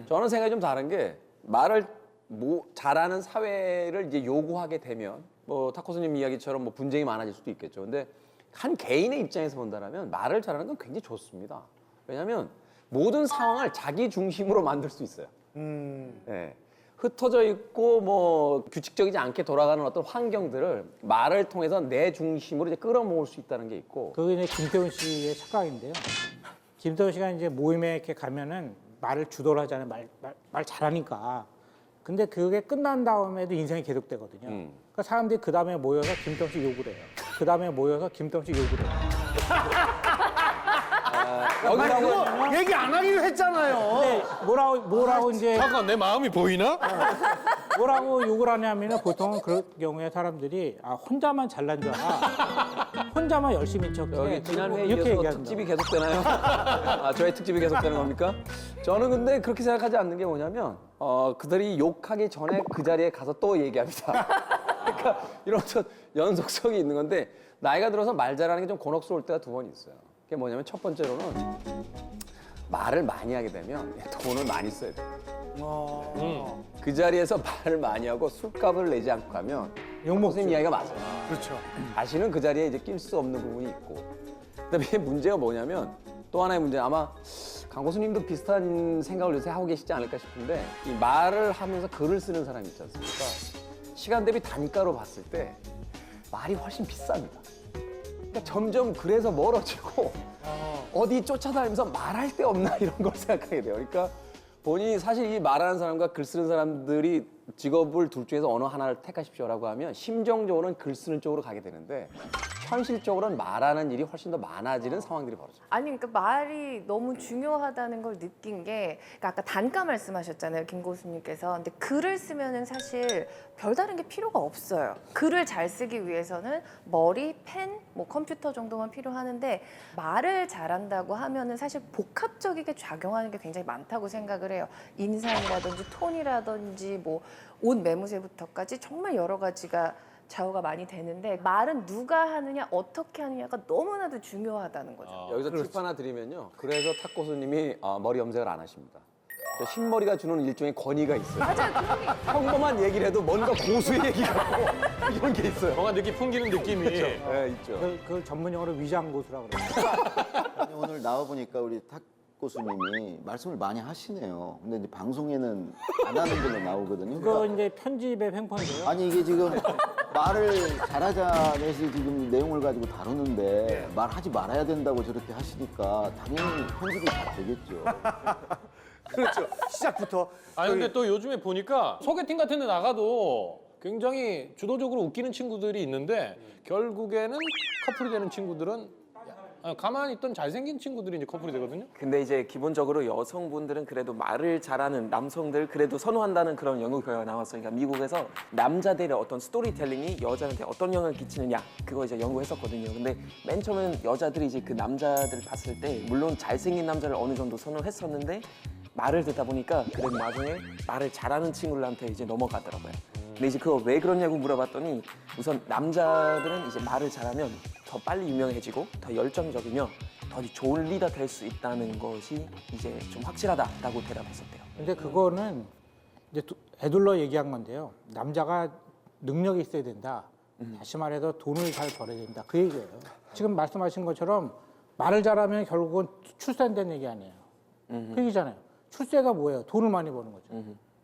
저는 생각이 좀 다른 게 말을 잘하는 사회를 이제 요구하게 되면 뭐 타코스님 이야기처럼 뭐 분쟁이 많아질 수도 있겠죠. 근데 한 개인의 입장에서 본다면 말을 잘하는 건 굉장히 좋습니다. 왜냐하면 모든 상황을 자기 중심으로 만들 수 있어요. 네. 흩어져 있고 뭐 규칙적이지 않게 돌아가는 어떤 환경들을 말을 통해서 내 중심으로 이제 끌어모을 수 있다는 게 있고. 그게 이제 김태훈 씨의 착각인데요. 김태훈 씨가 이제 모임에 이렇게 가면은 말을 주도를 하잖아요. 말 잘하니까. 근데 그게 끝난 다음에도 인생이 계속되거든요. 그러니까 사람들이 그 다음에 모여서 김태훈 씨 욕을 해요. 그 다음에 모여서 김태훈 씨 욕을 해요. 아니 그거 얘기 안 하기로 했잖아요. 근데 뭐라고 이제 잠깐 내 마음이 보이나? 뭐라고 욕을 하냐면은 보통은 그럴 경우에 사람들이 혼자만 잘난 줄 알아. 혼자만 열심히 척해. 여기 지난 회의에서 이렇게 얘기한다. 특집이 계속되나요? 저의 특집이 계속되는 겁니까? 저는 근데 그렇게 생각하지 않는 게 뭐냐면 그들이 욕하기 전에 그 자리에 가서 또 얘기합니다. 그러니까 이런 어떤 연속성이 있는 건데 나이가 들어서 말 잘하는 게 좀 곤혹스러울 때가 두 번 있어요. 그게 뭐냐면 첫 번째로는 말을 많이 하게 되면 돈을 많이 써야 돼요. 그 자리에서 말을 많이 하고 술값을 내지 않고 가면 선생님 이야기가 맞아요. 그렇죠. 다시는 그 자리에 이제 낄 수 없는 부분이 있고 그다음에 문제가 뭐냐면 또 하나의 문제 아마 강 교수님도 비슷한 생각을 요새 하고 계시지 않을까 싶은데 이 말을 하면서 글을 쓰는 사람이 있지 않습니까? 시간 대비 단가로 봤을 때 말이 훨씬 비쌉니다. 그러니까 점점 그래서 멀어지고 어디 쫓아다니면서 말할 데 없나 이런 걸 생각하게 돼요. 그러니까 본인이 사실 이 말하는 사람과 글 쓰는 사람들이 직업을 둘 중에서 어느 하나를 택하십시오라고 하면 심정적으로는 글 쓰는 쪽으로 가게 되는데 현실적으로는 말하는 일이 훨씬 더 많아지는 상황들이 벌어져요. 아니 그러니까 말이 너무 중요하다는 걸 느낀 게 그러니까 아까 단가 말씀하셨잖아요, 김 교수님께서. 근데 글을 쓰면은 사실 별다른 게 필요가 없어요. 글을 잘 쓰기 위해서는 머리, 펜, 뭐 컴퓨터 정도만 필요하는데 말을 잘한다고 하면은 사실 복합적이게 작용하는 게 굉장히 많다고 생각을 해요. 인상이라든지 톤이라든지 뭐 옷 매무새부터까지 정말 여러 가지가 좌우가 많이 되는데 말은 누가 하느냐 어떻게 하느냐가 너무나도 중요하다는 거죠. 여기서 팁 하나 드리면요. 그래서 탁 교수님이 머리 염색을 안 하십니다. 흰머리가 주는 일종의 권위가 있어요. 평범한 얘기를 해도 뭔가 고수의 얘기 같고 이런 게 있어요. 뭔가 느낌 풍기는 느낌이. 네, 있죠. 그걸 전문용어로 위장고수라고 그래요. 아니, 오늘 나와보니까 우리 탁 교수님이 말씀을 많이 하시네요. 근데 이제 방송에는 안 하는 걸로 나오거든요. 그거 이제 편집의 횡포인데요. 아니 이게 지금 말을 잘하자 해서 지금 내용을 가지고 다루는데 말하지 말아야 된다고 저렇게 하시니까 당연히 편집이 다 되겠죠. 그렇죠. 시작부터. 아니 근데 또 요즘에 보니까 소개팅 같은 데 나가도 굉장히 주도적으로 웃기는 친구들이 있는데 결국에는 커플이 되는 친구들은 가만히 있던 잘생긴 친구들이 이제 커플이 되거든요. 근데 이제 기본적으로 여성분들은 그래도 말을 잘하는 남성들 그래도 선호한다는 그런 연구 결과가 나왔어요. 그러니까 미국에서 남자들의 어떤 스토리텔링이 여자한테 어떤 영향을 끼치느냐 그거 이제 연구했었거든요. 근데 맨 처음엔 여자들이 이제 그 남자들을 봤을 때 물론 잘생긴 남자를 어느 정도 선호했었는데 말을 듣다 보니까 그래도 나중에 말을 잘하는 친구들한테 이제 넘어가더라고요. 근데 이제 그거 왜 그러냐고 물어봤더니 우선 남자들은 이제 말을 잘하면 더 빨리 유명해지고 더 열정적이며 더 좋은 리더 될 수 있다는 것이 이제 좀 확실하다라고 대답했었대요. 근데 그거는 이제 애둘러 얘기한 건데요. 남자가 능력이 있어야 된다. 다시 말해서 돈을 잘 벌어야 된다. 그 얘기예요. 지금 말씀하신 것처럼 말을 잘하면 결국은 출세한다는 얘기 아니에요. 그 얘기잖아요. 출세가 뭐예요? 돈을 많이 버는 거죠.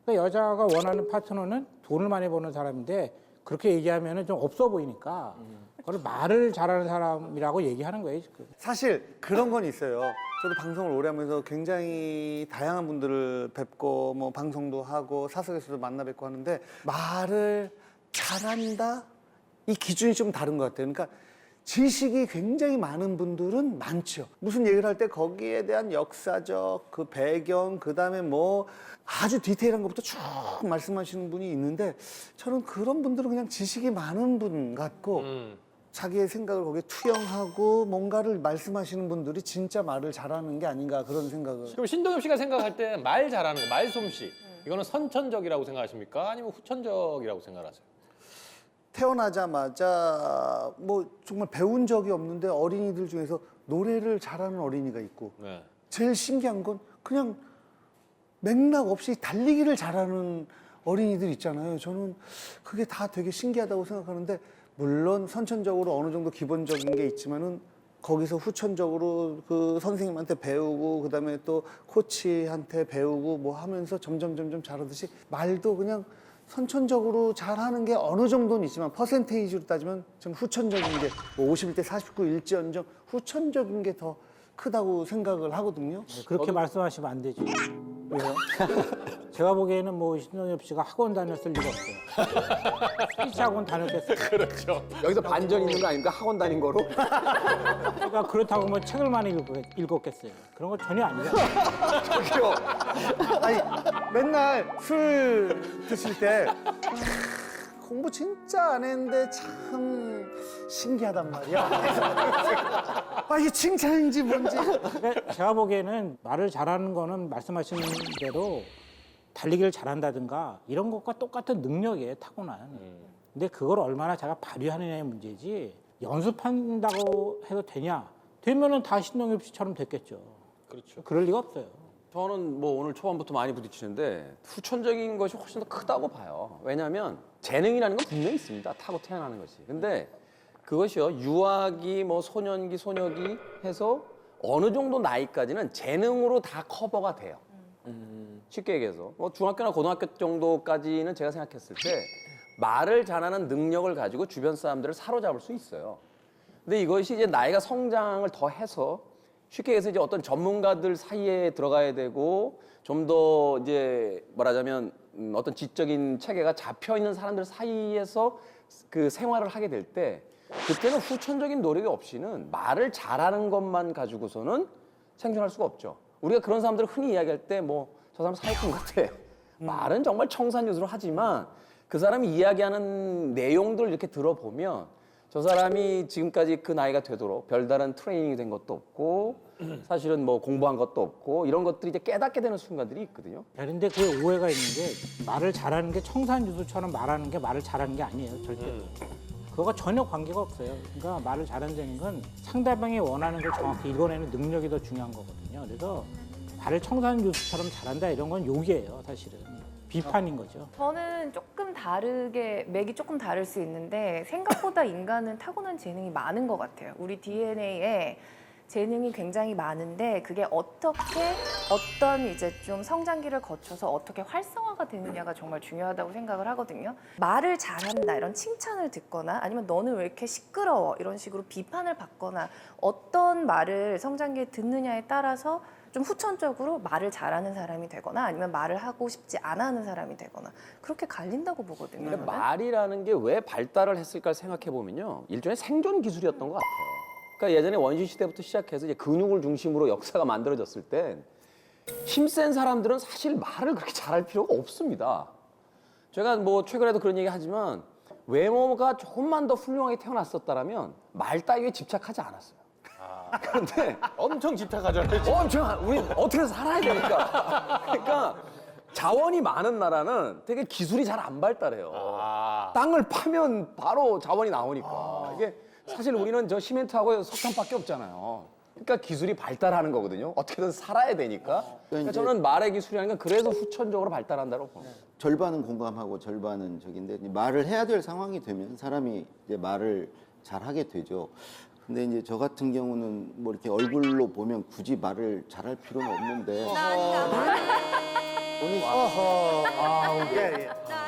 그러니까 여자가 원하는 파트너는 돈을 많이 버는 사람인데 그렇게 얘기하면 좀 없어 보이니까 그걸 말을 잘하는 사람이라고 얘기하는 거예요. 지금. 사실 그런 건 있어요. 저도 방송을 오래 하면서 굉장히 다양한 분들을 뵙고 뭐 방송도 하고 사석에서도 만나 뵙고 하는데 말을 잘한다? 이 기준이 좀 다른 것 같아요. 그러니까 지식이 굉장히 많은 분들은 많죠. 무슨 얘기를 할 때 거기에 대한 역사적 그 배경, 그 다음에 뭐 아주 디테일한 것부터 쭉 말씀하시는 분이 있는데 저는 그런 분들은 그냥 지식이 많은 분 같고 자기의 생각을 거기에 투영하고 뭔가를 말씀하시는 분들이 진짜 말을 잘하는 게 아닌가 그런 생각을. 그럼 신동엽 씨가 생각할 때 말 잘하는 거, 말솜씨 이거는 선천적이라고 생각하십니까? 아니면 후천적이라고 생각하세요? 태어나자마자 뭐 정말 배운 적이 없는데 어린이들 중에서 노래를 잘하는 어린이가 있고 네. 제일 신기한 건 그냥 맥락 없이 달리기를 잘하는 어린이들 있잖아요. 저는 그게 다 되게 신기하다고 생각하는데 물론 선천적으로 어느 정도 기본적인 게 있지만은 거기서 후천적으로 그 선생님한테 배우고 그다음에 또 코치한테 배우고 뭐 하면서 점점 잘하듯이 말도 그냥 선천적으로 잘하는 게 어느 정도는 있지만 퍼센테이지로 따지면 좀 후천적인 게 뭐 51대 49 일지언정 후천적인 게 더 크다고 생각을 하거든요. 그렇게 말씀하시면 안 되죠. 왜요? 제가 보기에는 뭐 신동엽 씨가 학원 다녔을 리가 없어요. 스피치 학원 다녔겠어요. 그렇죠. 여기서 반전 있는 거 아닙니까? 학원 다닌 거로? 그러니까 그렇다고 뭐 책을 많이 읽었겠어요. 그런 거 전혀 아니에요. 저기요. 아니 맨날 술 드실 때 공부 진짜 안 했는데 참 신기하단 말이야. 아 이게 칭찬인지 뭔지. 그러니까 제가 보기에는 말을 잘하는 거는 말씀하신 대로 달리기를 잘한다든가 이런 것과 똑같은 능력이에요, 타고난. 근데 그걸 얼마나 제가 발휘하느냐의 문제지 연습한다고 해도 되냐? 되면은 다 신동엽 씨처럼 됐겠죠. 그렇죠. 그럴 리가 없어요. 저는 뭐 오늘 초반부터 많이 부딪히는데 후천적인 것이 훨씬 더 크다고 봐요. 왜냐하면 재능이라는 건 분명히 있습니다. 타고 태어나는 것이. 근데 그것이요 유아기, 뭐 소년기, 소녀기 해서 어느 정도 나이까지는 재능으로 다 커버가 돼요. 쉽게 얘기해서 뭐 중학교나 고등학교 정도까지는 제가 생각했을 때 말을 잘하는 능력을 가지고 주변 사람들을 사로잡을 수 있어요. 근데 이것이 이제 나이가 성장을 더 해서 쉽게 해서 이제 어떤 전문가들 사이에 들어가야 되고 좀 더 이제 말하자면 어떤 지적인 체계가 잡혀 있는 사람들 사이에서 그 생활을 하게 될 때 그때는 후천적인 노력이 없이는 말을 잘하는 것만 가지고서는 생존할 수가 없죠. 우리가 그런 사람들을 흔히 이야기할 때 뭐 저 사람 사기꾼 같아. 말은 정말 청산유수로 하지만 그 사람이 이야기하는 내용들을 이렇게 들어보면 저 사람이 지금까지 그 나이가 되도록 별다른 트레이닝이 된 것도 없고 사실은 뭐 공부한 것도 없고 이런 것들이 이제 깨닫게 되는 순간들이 있거든요. 그런데 그 오해가 있는 게 말을 잘하는 게 청산유수처럼 말하는 게 말을 잘하는 게 아니에요, 절대로. 그거가 전혀 관계가 없어요. 그러니까 말을 잘한다는 건 상대방이 원하는 걸 정확히 읽어내는 능력이 더 중요한 거거든요. 그래서 말을 청산유수처럼 잘한다 이런 건 욕이에요, 사실은. 비판인 거죠. 저는 조금 다르게 맥이 조금 다를 수 있는데 생각보다 인간은 타고난 재능이 많은 것 같아요. 우리 DNA에 재능이 굉장히 많은데 그게 어떻게 어떤 이제 좀 성장기를 거쳐서 어떻게 활성화가 되느냐가 정말 중요하다고 생각을 하거든요. 말을 잘한다 이런 칭찬을 듣거나 아니면 너는 왜 이렇게 시끄러워 이런 식으로 비판을 받거나 어떤 말을 성장기에 듣느냐에 따라서 좀 후천적으로 말을 잘하는 사람이 되거나 아니면 말을 하고 싶지 않아 하는 사람이 되거나 그렇게 갈린다고 보거든요. 근데 저는. 말이라는 게 왜 발달을 했을까 생각해 보면요, 일종의 생존 기술이었던 것 같아요. 그러니까 예전에 원시 시대부터 시작해서 이제 근육을 중심으로 역사가 만들어졌을 때 힘센 사람들은 사실 말을 그렇게 잘할 필요가 없습니다. 제가 뭐 최근에도 그런 얘기 하지만 외모가 조금만 더 훌륭하게 태어났었다라면 말 따위에 집착하지 않았어요. 그런데 엄청 집착하잖아요. 엄청 우리 어떻게 살아야 되니까. 그러니까 자원이 많은 나라는 되게 기술이 잘 안 발달해요. 땅을 파면 바로 자원이 나오니까. 이게 사실 우리는 저 시멘트하고 석탄밖에 없잖아요. 그러니까 기술이 발달하는 거거든요. 어떻게든 살아야 되니까. 그러니까 저는 말의 기술이라는 건 그래서 후천적으로 발달한다고 봅니다. 절반은 공감하고 절반은 저긴데 이제 말을 해야 될 상황이 되면 사람이 이제 말을 잘 하게 되죠. 근데 이제 저 같은 경우는 뭐 이렇게 얼굴로 보면 굳이 말을 잘할 필요는 없는데 예.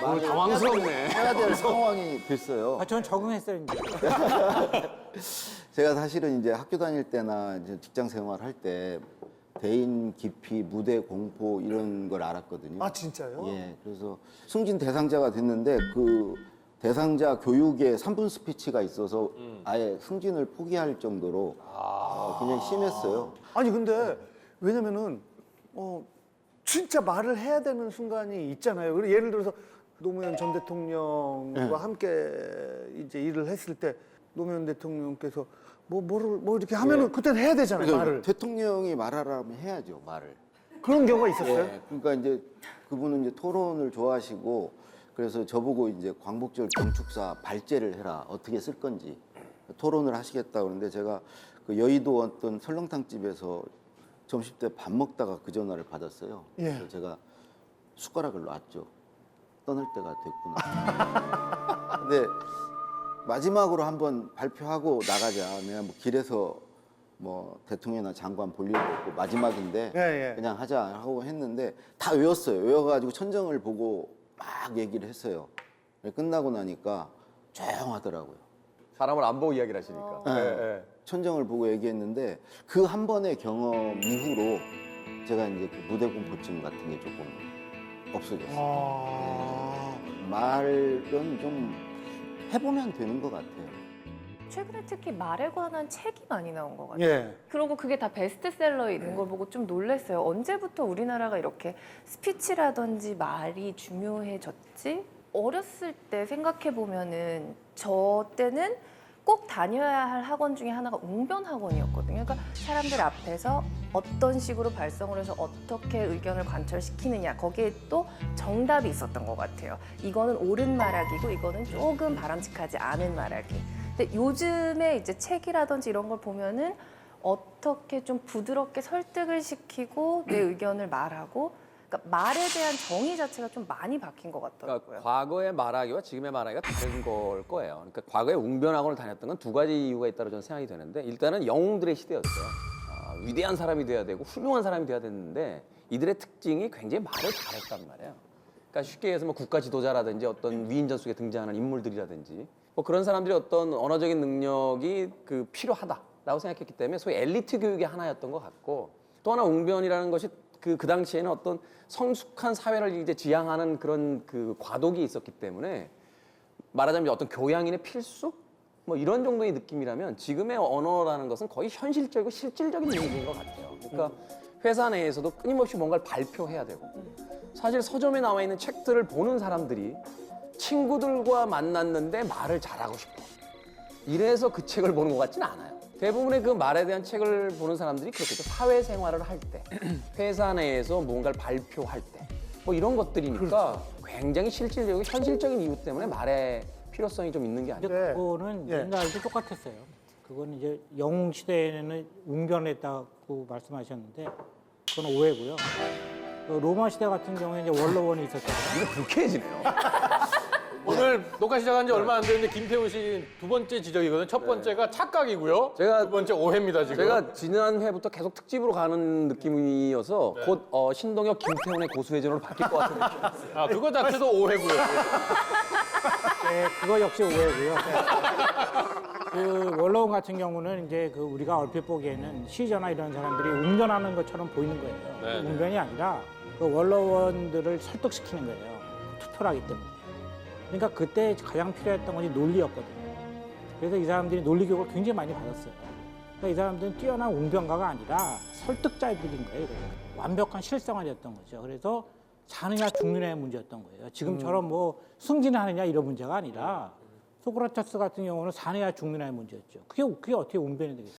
오늘 당황스럽네. 해야 될 상황이 됐어요. 저는 적응했어요, 이제. 제가 사실은 이제 학교 다닐 때나 이제 직장 생활할 때 대인 기피, 무대 공포 이런 걸 알았거든요. 아 진짜요? 예, 그래서 승진 대상자가 됐는데 그 대상자 교육에 3분 스피치가 있어서 아예 승진을 포기할 정도로 굉장히 심했어요. 아니 근데 왜냐면은 진짜 말을 해야 되는 순간이 있잖아요. 그리고 예를 들어서 노무현 전 대통령과 함께 이제 일을 했을 때 노무현 대통령께서 뭐 이렇게 하면은 그때는 해야 되잖아요. 그러니까 말을. 대통령이 말하라면 해야죠, 말을. 그런 경우가 있었어요. 예, 그러니까 이제 그분은 이제 토론을 좋아하시고 그래서 저보고 이제 광복절 경축사 발제를 해라, 어떻게 쓸 건지 토론을 하시겠다 그러는데 제가 그 여의도 어떤 설렁탕 집에서 점심 때 밥 먹다가 그 전화를 받았어요. 예. 그래서 제가 숟가락을 놨죠. 떠날 때가 됐구나. 근데 마지막으로 한번 발표하고 나가자. 내가 뭐 길에서 뭐 대통령이나 장관 볼 일도 없고 마지막인데 예, 예. 그냥 하자 하고 했는데 다 외웠어요. 외워가지고 천정을 보고 막 얘기를 했어요. 끝나고 나니까 조용하더라고요. 사람을 안 보고 이야기를 하시니까. 네. 예, 예. 천정을 보고 얘기했는데 그 한 번의 경험 이후로 제가 이제 그 무대공포증 같은 게 조금 없어졌어요. 아. 말은 좀 해보면 되는 것 같아요. 최근에 특히 말에 관한 책이 많이 나온 것 같아요. 예. 그리고 그게 다 베스트셀러에 있는 걸 보고 좀 놀랐어요. 언제부터 우리나라가 이렇게 스피치라든지 말이 중요해졌지? 어렸을 때 생각해 보면은 저 때는 꼭 다녀야 할 학원 중에 하나가 웅변 학원이었거든요. 그러니까 사람들 앞에서 어떤 식으로 발성을 해서 어떻게 의견을 관철시키느냐, 거기에 또 정답이 있었던 것 같아요. 이거는 옳은 말하기고 이거는 조금 바람직하지 않은 말하기. 근데 요즘에 이제 책이라든지 이런 걸 보면은 어떻게 좀 부드럽게 설득을 시키고 내 의견을 말하고, 그러니까 말에 대한 정의 자체가 좀 많이 바뀐 것 같더라고요. 그러니까 과거의 말하기와 지금의 말하기가 다른 걸 거예요. 그러니까 과거에 웅변학원을 다녔던 건 두 가지 이유가 있다고 저는 생각이 되는데, 일단은 영웅들의 시대였어요. 위대한 사람이 돼야 되고 훌륭한 사람이 돼야 됐는데 이들의 특징이 굉장히 말을 잘했단 말이에요. 그러니까 쉽게 해서 뭐 국가 지도자라든지 어떤 위인전 속에 등장하는 인물들이라든지 뭐 그런 사람들이 어떤 언어적인 능력이 그 필요하다라고 생각했기 때문에 소위 엘리트 교육의 하나였던 것 같고, 또 하나 웅변이라는 것이 그 당시에는 어떤 성숙한 사회를 이제 지향하는 그런 그 과도기 있었기 때문에 말하자면 어떤 교양인의 필수? 뭐 이런 정도의 느낌이라면 지금의 언어라는 것은 거의 현실적이고 실질적인 얘기인 것 같아요. 그러니까 회사 내에서도 끊임없이 뭔가를 발표해야 되고, 사실 서점에 나와 있는 책들을 보는 사람들이 친구들과 만났는데 말을 잘하고 싶어, 이래서 그 책을 보는 것 같지는 않아요. 대부분의 그 말에 대한 책을 보는 사람들이 그렇겠죠. 사회생활을 할 때, 회사 내에서 뭔가를 발표할 때, 뭐 이런 것들이니까 굉장히 실질적이고 현실적인 이유 때문에 말의 필요성이 좀 있는 게 근데 아니에요. 그거는 예. 옛날도 똑같았어요. 그거는 이제 영웅 시대에는 웅변했다고 말씀하셨는데 그건 오해고요. 그 로마 시대 같은 경우에 이제 원로원이 있었잖아요. 이거 불쾌해지네요. 오늘 녹화 시작한 지 얼마 안 됐는데 김태훈 씨 두 번째 지적이거든요. 첫 번째가 착각이고요. 제가- 두 번째 오해입니다, 지금. 제가 지난 회부터 계속 특집으로 가는 느낌이어서 곧 신동엽, 김태훈의 고수회전으로 바뀔 것 같은 느낌이었어요. 아, 그거 자체도 오해고요. 네, 그거 역시 오해고요. 그 원로원 같은 경우는 이제 그 우리가 얼핏 보기에는 시저나 이런 사람들이 웅변하는 것처럼 보이는 거예요. 네, 네. 웅변이 아니라 그 원로원들을 설득시키는 거예요. 투철하기 때문에. 그러니까 그때 가장 필요했던 것이 논리였거든요. 그래서 이 사람들이 논리 교육을 굉장히 많이 받았어요. 그러니까 이 사람들은 뛰어난 웅변가가 아니라 설득자들인 거예요. 완벽한 실생활이었던 거죠. 그래서 사느냐 죽느냐의 문제였던 거예요. 지금처럼 뭐 승진하느냐 이런 문제가 아니라 소크라테스 같은 경우는 사느냐 죽느냐의 문제였죠. 그게 어떻게 웅변이 되겠어요?